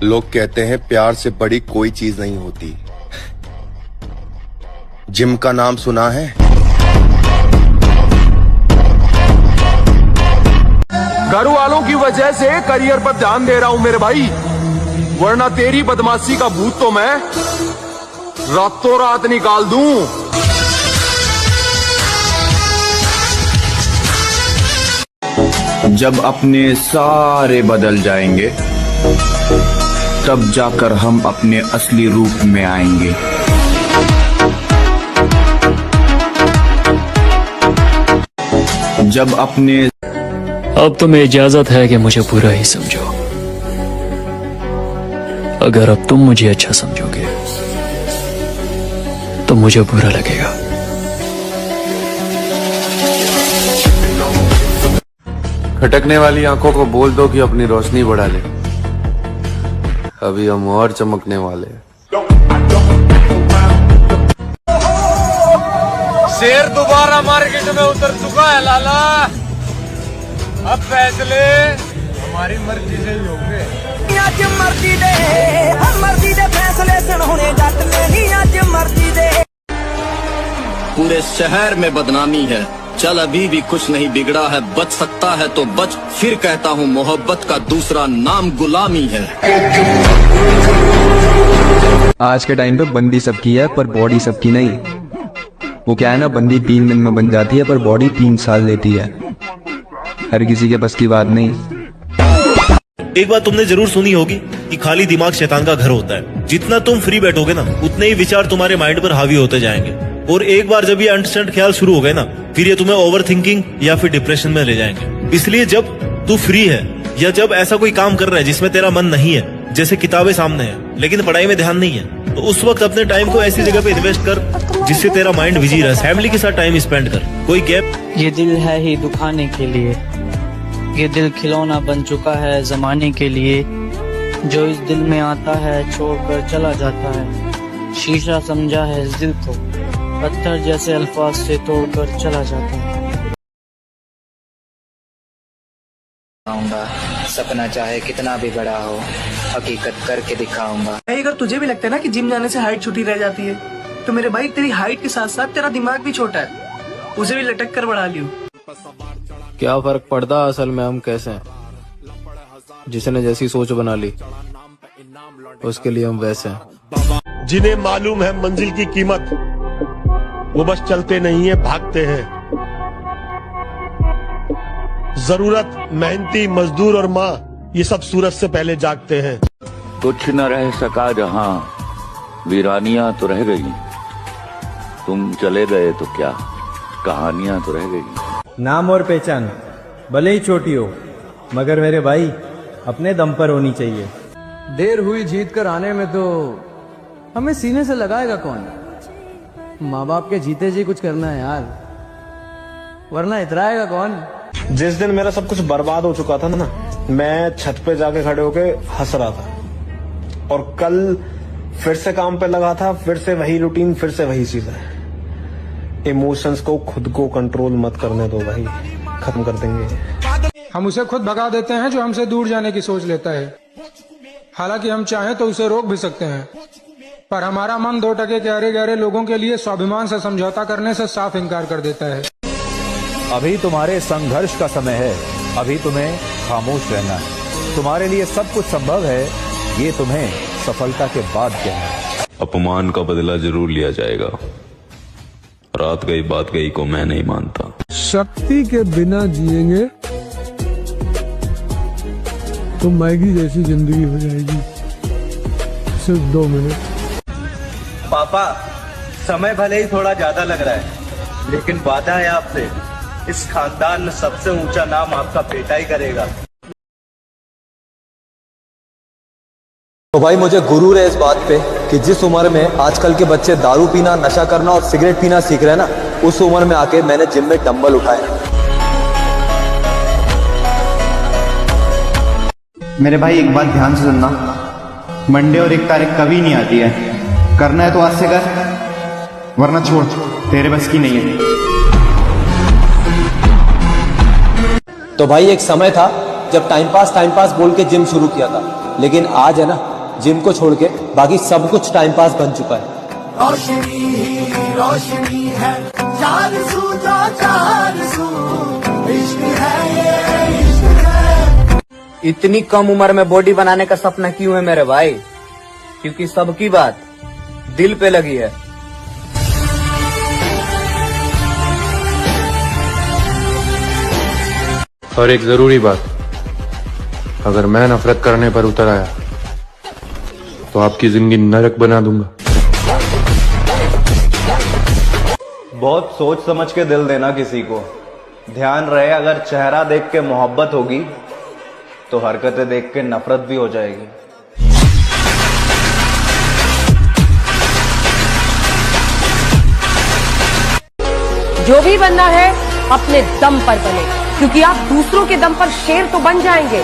लोग कहते हैं प्यार से बड़ी कोई चीज नहीं होती। जिम का नाम सुना है? घर वालों की वजह से करियर पर ध्यान दे रहा हूं मेरे भाई, वरना तेरी बदमाशी का भूत तो मैं रातों रात निकाल दूं। जब अपने सारे बदल जाएंगे तब जाकर हम अपने असली रूप में आएंगे। जब अपने अब तुम्हें इजाजत है कि मुझे बुरा ही समझो। अगर अब तुम मुझे अच्छा समझोगे तो मुझे बुरा लगेगा। खटकने वाली आंखों को बोल दो कि अपनी रोशनी बढ़ा ले, अभी हम और चमकने वाले हैं। शेर दोबारा मार्केट में उतर चुका है लाला, अब फैसले हमारी मर्जी से ही होंगे। आज मर्जी दे, हम मर्जी दे फैसले सुनने जट नहीं, आज मर्जी दे। पूरे शहर में बदनामी है, चल अभी भी कुछ नहीं बिगड़ा है, बच सकता है तो बच, फिर कहता हूँ मोहब्बत का दूसरा नाम गुलामी है। आज के टाइम पे बंदी सबकी है पर बॉडी सबकी नहीं। वो क्या है ना, बंदी 3 दिन में बन जाती है पर बॉडी 3 साल लेती है। हर किसी के बस की बात नहीं। एक बात तुमने जरूर सुनी होगी कि खाली दिमाग शैतान का घर होता है। जितना तुम फ्री बैठोगे ना, उतने ही विचार तुम्हारे माइंड पर हावी होते जाएंगे, और एक बार जब ये अनस्टैंड ख्याल शुरू हो गए ना, फिर ये तुम्हें ओवर थिंकिंग या फिर डिप्रेशन में ले जाएंगे। इसलिए जब तू फ्री है या जब ऐसा कोई काम कर रहा है जिसमें तेरा मन नहीं है, जैसे किताबें सामने है लेकिन पढ़ाई में ध्यान नहीं है, तो उस वक्त अपने टाइम को ऐसी जगह पे इन्वेस्ट कर जिससे तेरा माइंड बिजी रहे। फैमिली के साथ टाइम स्पेंड कर, कोई गैप। ये दिल है ही दुखाने के लिए, ये दिल खिलौना बन चुका है जमाने के लिए। जो इस दिल में आता है छोड़कर चला जाता है, शीशा समझा है इस दिल को, पत्थर जैसे अल्फाज से तोड़कर चला जाता है। सपना चाहे कितना भी बड़ा हो, हकीकत करके दिखाऊंगा। अगर तुझे भी लगता है ना कि जिम जाने से हाइट छोटी रह जाती है, तो मेरे भाई तेरी हाइट के साथ साथ तेरा दिमाग भी छोटा है, उसे भी लटक कर बढ़ा लियो। क्या फर्क पड़ता असल में हम कैसे हैं, जिसने जैसी सोच बना ली उसके लिए हम वैसे हैं। जिन्हें मालूम है मंजिल की कीमत, वो बस चलते नहीं है, भागते हैं। जरूरत, मेहनती मजदूर और माँ, ये सब सूरज से पहले जागते हैं। कुछ न रह सका जहां, वीरानियां तो रह गई। तुम चले गए तो क्या, कहानियां तो रह गई। नाम और पहचान भले ही छोटी हो, मगर मेरे भाई अपने दम पर होनी चाहिए। देर हुई जीत कर आने में तो हमें सीने से लगाएगा कौन। माँ बाप के जीते जी कुछ करना है यार, वरना इतराएगा कौन। जिस दिन मेरा सब कुछ बर्बाद हो चुका था ना, मैं छत पे जाके खड़े होके हंस रहा था, और कल फिर से काम पे लगा था, फिर से वही रूटीन, फिर से वही चीजें। इमोशंस को खुद को कंट्रोल मत करने दो भाई, खत्म कर देंगे। हम उसे खुद भगा देते हैं जो हमसे दूर जाने की सोच लेता है। हालांकि हम चाहें तो उसे रोक भी सकते हैं, पर हमारा मन 2% के अरे गहरे लोगों के लिए स्वाभिमान से समझौता करने से साफ इनकार कर देता है। अभी तुम्हारे संघर्ष का समय है, अभी तुम्हें खामोश रहना है। तुम्हारे लिए सब कुछ संभव है, ये तुम्हें सफलता के बाद कहना है। अपमान का बदला जरूर लिया जाएगा, रात गई बात गई को मैं नहीं मानता। शक्ति के बिना जिएंगे तो मैगी जैसी जिंदगी हो जाएगी। सिर्फ 2 मिनट। पापा, समय भले ही थोड़ा ज्यादा लग रहा है, लेकिन वादा है आपसे, इस खानदान में सबसे ऊंचा नाम आपका बेटा ही करेगा। तो भाई मुझे गुरूर है इस बात पे कि जिस उम्र में आजकल के बच्चे दारू पीना, नशा करना और सिगरेट पीना सीख रहे हैं ना, उस उम्र में आके मैंने जिम में डंबल उठाए। मेरे भाई एक बात ध्यान से सुनना, मंडे और 1 तारीख कभी नहीं आती है। करना है तो आज से कर, वरना छोड़, तेरे बस की नहीं है। तो भाई एक समय था जब टाइम पास बोल के जिम शुरू किया था, लेकिन आज है ना, जिम को छोड़ के बाकी सब कुछ टाइम पास बन चुका है। रोशनी ही रोशनी है, चार सू जो चार सू, इश्क है ये इश्क है। इतनी कम उम्र में बॉडी बनाने का सपना क्यों है मेरे भाई? क्योंकि सबकी बात दिल पे लगी है। और एक जरूरी बात, अगर मैं नफरत करने पर उतर आया तो आपकी जिंदगी नरक बना दूंगा। बहुत सोच समझ के दिल देना किसी को। ध्यान रहे, अगर चेहरा देख के मोहब्बत होगी तो हरकतें देख के नफरत भी हो जाएगी। जो भी बनना है अपने दम पर बने, क्योंकि आप दूसरों के दम पर शेर तो बन जाएंगे,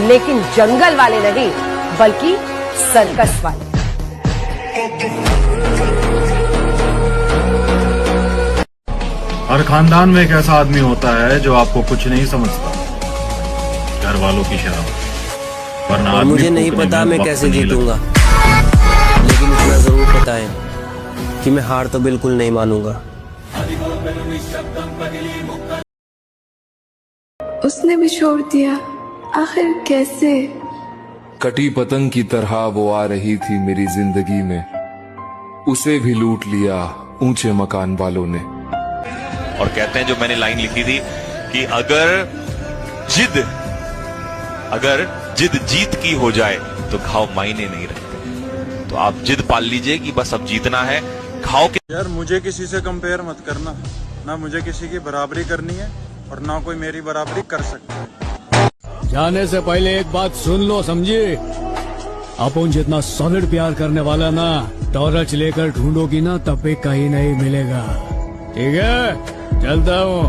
लेकिन जंगल वाले नहीं, बल्कि सर्कस वाले। हर खानदान में एक ऐसा आदमी होता है जो आपको कुछ नहीं समझता, घर वालों की शर्म, वरना मुझे नहीं पता मैं कैसे जीतूंगा, लेकिन इतना जरूर पता है कि मैं हार तो बिल्कुल नहीं मानूंगा। उसने भी छोड़ दिया, आखिर कैसे? कटी पतंग की तरह वो आ रही थी मेरी जिंदगी में, उसे भी लूट लिया ऊंचे मकान वालों ने। और कहते हैं जो मैंने लाइन लिखी थी कि अगर जिद जीत की हो जाए तो घाव मायने नहीं रखते, तो आप जिद पाल लीजिए कि बस अब जीतना है। घाव के यार मुझे किसी से कंपेयर मत करना, ना मुझे किसी की बराबरी करनी है और ना कोई मेरी बराबरी कर सकता है। जाने से पहले एक बात सुन लो, समझे? अपन जितना सॉलिड प्यार करने वाला ना टॉर्च लेकर ढूंढोगी ना, तब भी कहीं नहीं मिलेगा। ठीक है, चलता हूँ।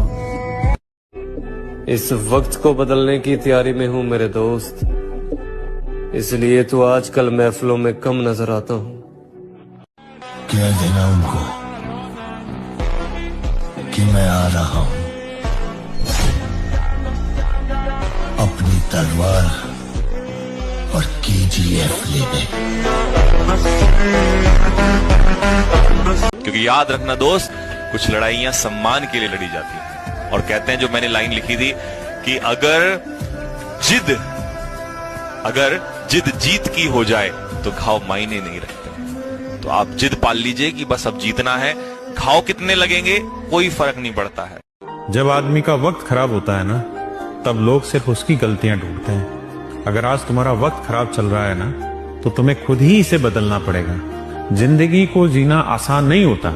इस वक्त को बदलने की तैयारी में हूँ मेरे दोस्त, इसलिए तो आजकल महफिलों में कम नजर आता हूँ। कह देना उनको कि मैं आ रहा हूं, अपनी तलवार और KGF लेने। क्योंकि याद रखना दोस्त, कुछ लड़ाइयां सम्मान के लिए लड़ी जाती हैं। और कहते हैं जो मैंने लाइन लिखी थी कि अगर जिद जीत की हो जाए तो घाव मायने नहीं रखते, तो आप जिद पाल लीजिए कि बस अब जीतना है। घाव कितने लगेंगे कोई फर्क नहीं पड़ता है। जब आदमी का वक्त खराब होता है ना, तब लोग सिर्फ उसकी गलतियां ढूंढते हैं। अगर आज तुम्हारा वक्त खराब चल रहा है ना, तो तुम्हें खुद ही इसे बदलना पड़ेगा। जिंदगी को जीना आसान नहीं होता,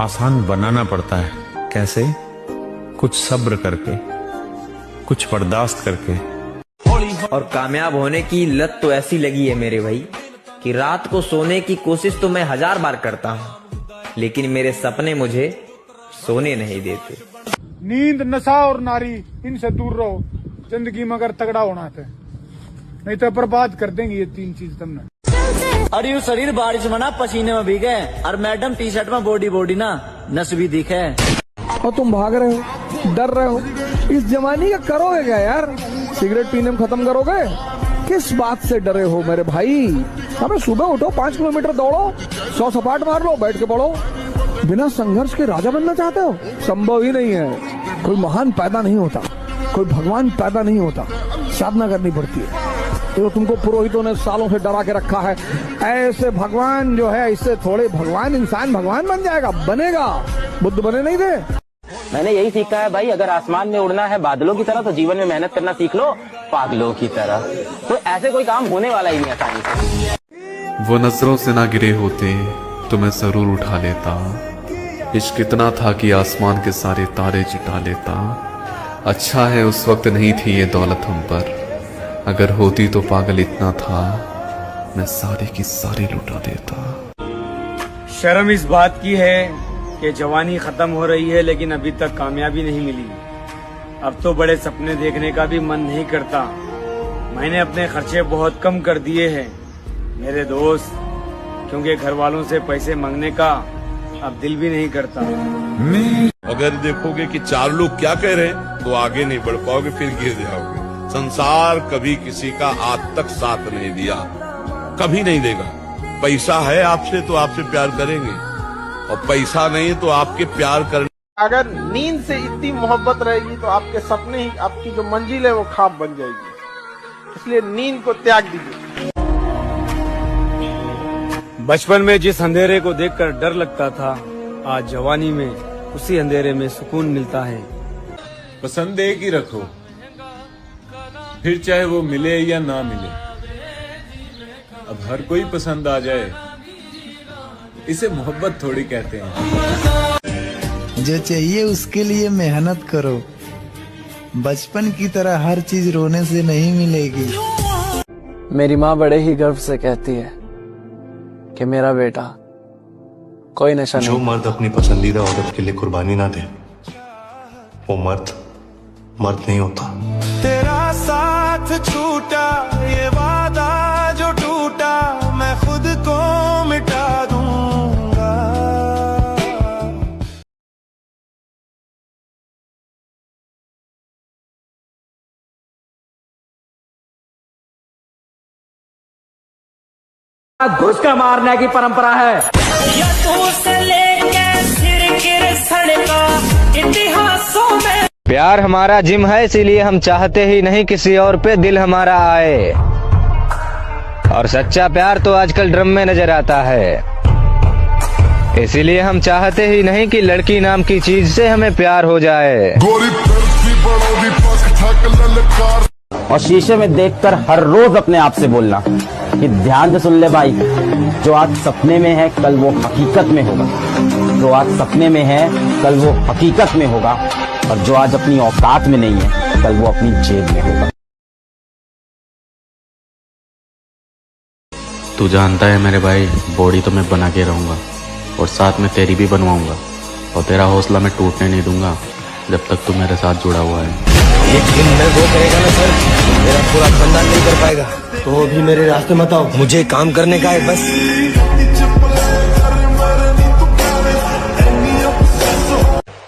आसान बनाना पड़ता है। कैसे? कुछ सब्र करके, कुछ बर्दाश्त करके। और कामयाब होने की लत तो ऐसी लगी है मेरे भाई कि रात को सोने की कोशिश तो मैं 1000 बार करता हूँ, लेकिन मेरे सपने मुझे सोने नहीं देते। नींद, नशा और नारी, इनसे दूर रहो जिंदगी में अगर तगड़ा होना है, नहीं तो बर्बाद कर देंगे ये तीन चीज तुमने। अरे शरीर बारिश में ना पसीने में भीगे, और मैडम टी शर्ट में बॉडी ना नस भी दिखे। और तुम भाग रहे हो, डर रहे हो, इस जवानी का करोगे क्या यार? सिगरेट पीने में खत्म करोगे? किस बात से डरे हो मेरे भाई? हमें सुबह उठो, 5 किलोमीटर दौड़ो, 100 सपाट मार लो, बैठ के पढ़ो। बिना संघर्ष के राजा बनना चाहते हो? संभव ही नहीं है। कोई महान पैदा नहीं होता, कोई भगवान पैदा नहीं होता, साधना करनी पड़ती है। तो तुमको पुरोहितों ने सालों से डरा के रखा है, ऐसे भगवान जो है, इससे थोड़े भगवान, इंसान भगवान बन जाएगा, बनेगा। बुद्ध बने नहीं थे। मैंने यही सीखा है भाई, अगर आसमान में उड़ना है बादलों की तरह, तो जीवन में मेहनत करना सीख लो पागलों की तरह। तो ऐसे कोई काम होने वाला ही नहीं आसानी से। वो नजरों से ना गिरे होते तो मैं जरूर उठा लेता। इश्क इतना था कि आसमान के सारे तारे जुटा लेता। अच्छा है उस वक्त नहीं थी ये दौलत हम पर, अगर होती तो पागल इतना था मैं सारी की सारी लुटा देता। शर्म इस बात की है कि जवानी खत्म हो रही है, लेकिन अभी तक कामयाबी नहीं मिली। अब तो बड़े सपने देखने का भी मन नहीं करता। मैंने अपने खर्चे बहुत कम कर दिए हैं मेरे दोस्त, क्योंकि घर वालों से पैसे मांगने का अब दिल भी नहीं करता। अगर देखोगे कि 4 लोग क्या कह रहे हैं तो आगे नहीं बढ़ पाओगे, फिर गिर जाओगे। संसार कभी किसी का आज तक साथ नहीं दिया, कभी नहीं देगा। पैसा है आपसे तो आपसे प्यार करेंगे, और पैसा नहीं तो आपके प्यार करने। अगर नींद से इतनी मोहब्बत रहेगी तो आपके सपने ही, आपकी जो मंजिल है वो ख्वाब बन जाएगी। इसलिए नींद को त्याग दीजिए। बचपन में जिस अंधेरे को देखकर डर लगता था, आज जवानी में उसी अंधेरे में सुकून मिलता है। पसंद एक ही रखो, फिर चाहे वो मिले या ना मिले। अब हर कोई पसंद आ जाए, इसे मोहब्बत थोड़ी कहते हैं। जो चाहिए उसके लिए मेहनत करो, बचपन की तरह हर चीज रोने से नहीं मिलेगी। मेरी माँ बड़े ही गर्व से कहती है कि मेरा बेटा कोई नशा नहीं। जो मर्द अपनी पसंदीदा औरत के लिए कुर्बानी ना दे, वो मर्द नहीं होता। तेरा साथ छूटा, ये वादा जो टूटा, मैं खुद को मिटा दूंगा। घुसका मारने की परंपरा है। इतिहासों में प्यार हमारा जिम है, इसीलिए हम चाहते ही नहीं किसी और पे दिल हमारा आए। और सच्चा प्यार तो आजकल ड्रम में नजर आता है, इसीलिए हम चाहते ही नहीं कि लड़की नाम की चीज से हमें प्यार हो जाए। और शीशे में देखकर हर रोज अपने आप से बोलना कि ध्यान से सुन ले भाई, जो आज सपने में है कल वो हकीकत में होगा, जो आज सपने में है कल वो हकीकत में होगा, और जो आज अपनी औकात में नहीं है कल वो अपनी जेब में होगा। तू जानता है मेरे भाई, बॉडी तो मैं बना के रहूंगा और साथ में तेरी भी बनवाऊंगा, और तेरा हौसला मैं टूटने नहीं दूंगा जब तक तू मेरे साथ जुड़ा हुआ है। एक दिन मैं वो करेगा ना सर, मेरा पूरा खानदान नहीं कर पाएगा, तो भी मेरे रास्ते मत आओ, मुझे काम करने का है बस।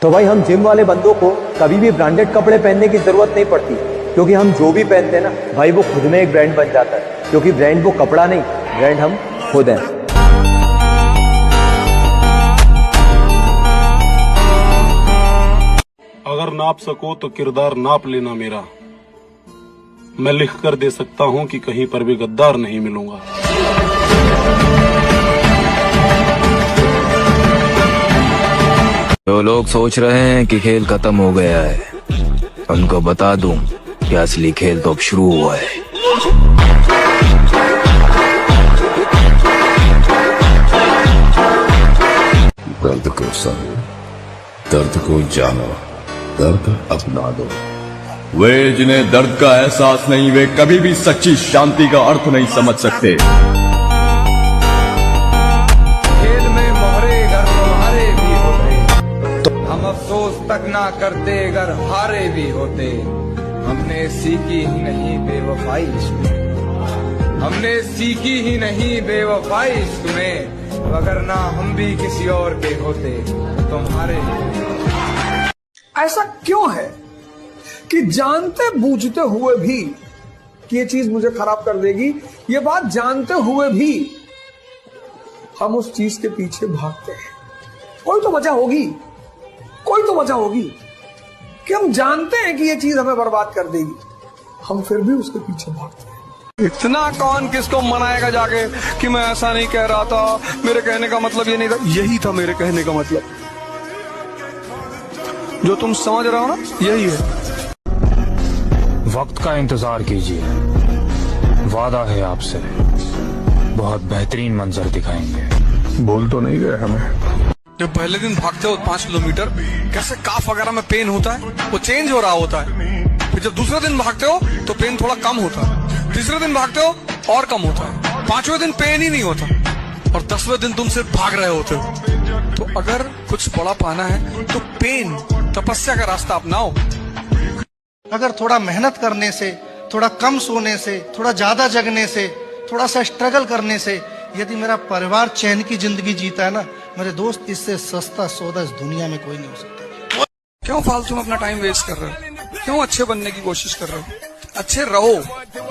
तो भाई हम जिम वाले बंदों को कभी भी ब्रांडेड कपड़े पहनने की जरूरत नहीं पड़ती, क्योंकि हम जो भी पहनते हैं ना भाई वो खुद में एक ब्रांड बन जाता है, क्योंकि ब्रांड वो कपड़ा नहीं, ब्रांड हम खुद हैं। अगर नाप सको तो किरदार नाप लेना मेरा, मैं लिख कर दे सकता हूं कि कहीं पर भी गद्दार नहीं मिलूंगा। जो लोग सोच रहे हैं कि खेल खत्म हो गया है, उनको बता दूं कि असली खेल तो अब शुरू हुआ है। दर्द को सहो, दर्द को जानो, दर्द अपना दो। वे जिन्हें दर्द का एहसास नहीं, वे कभी भी सच्ची शांति का अर्थ नहीं समझ सकते। खेल में मोहरे अगर तुम्हारे भी होते, तो हम अफसोस तक ना करते अगर हारे भी होते। हमने सीखी ही नहीं बेवफाई इसमें, हमने सीखी ही नहीं बेवफाई इसमें, अगर ना हम भी किसी और के होते तुम्हारे। ऐसा क्यों है कि जानते बूझते हुए भी कि ये चीज मुझे खराब कर देगी, ये बात जानते हुए भी हम उस चीज के पीछे भागते हैं? कोई तो वजह होगी, कोई तो वजह होगी कि हम जानते हैं कि ये चीज हमें बर्बाद कर देगी, हम फिर भी उसके पीछे भागते हैं। इतना कौन किसको मनाएगा जाके कि मैं ऐसा नहीं कह रहा था, मेरे कहने का मतलब ये नहीं था। यही था मेरे कहने का मतलब, जो तुम समझ रहे हो ना, यही है। वक्त का इंतजार कीजिए, वादा है आपसे, बहुत बेहतरीन मंजर दिखाएंगे। बोल तो नहीं गए हमें। जब पहले दिन भागते हो 5 किलोमीटर, कैसे काफ वगैरह में पेन होता है, वो चेंज हो रहा होता है। फिर जब दूसरे दिन भागते हो तो पेन थोड़ा कम होता है, तीसरे दिन भागते हो और कम होता है, 5वें दिन पेन ही नहीं होता, और 10वें दिन तुम सिर्फ भाग रहे होते हो। तो अगर कुछ बड़ा पाना है तो पेन, तपस्या का रास्ता अपनाओ। अगर थोड़ा मेहनत करने से, थोड़ा कम सोने से, थोड़ा ज्यादा जगने से, थोड़ा सा स्ट्रगल करने से यदि मेरा परिवार चैन की जिंदगी जीता है ना मेरे दोस्त, इससे सस्ता सौदा इस दुनिया में कोई नहीं हो सकता। क्यों फालतू में अपना टाइम वेस्ट कर रहे हो? क्यों अच्छे बनने की कोशिश कर रहे हो? अच्छे रहो,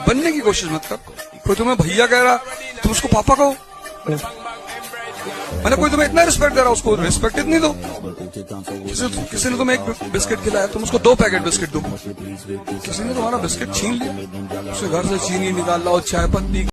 बनने की कोशिश मत कर। कोई तुम्हें भैया कह रहा, तुम उसको पापा कहो। मैंने कोई तुम्हें इतना रिस्पेक्ट दे रहा, उसको रिस्पेक्ट इतनी दो। किसी ने तुम्हें एक बिस्किट खिलाया, तुम उसको 2 पैकेट बिस्किट दो। किसी ने तुम्हारा बिस्किट छीन लिया, उसके घर से चीनी निकाल लाओ, चाय पत्ती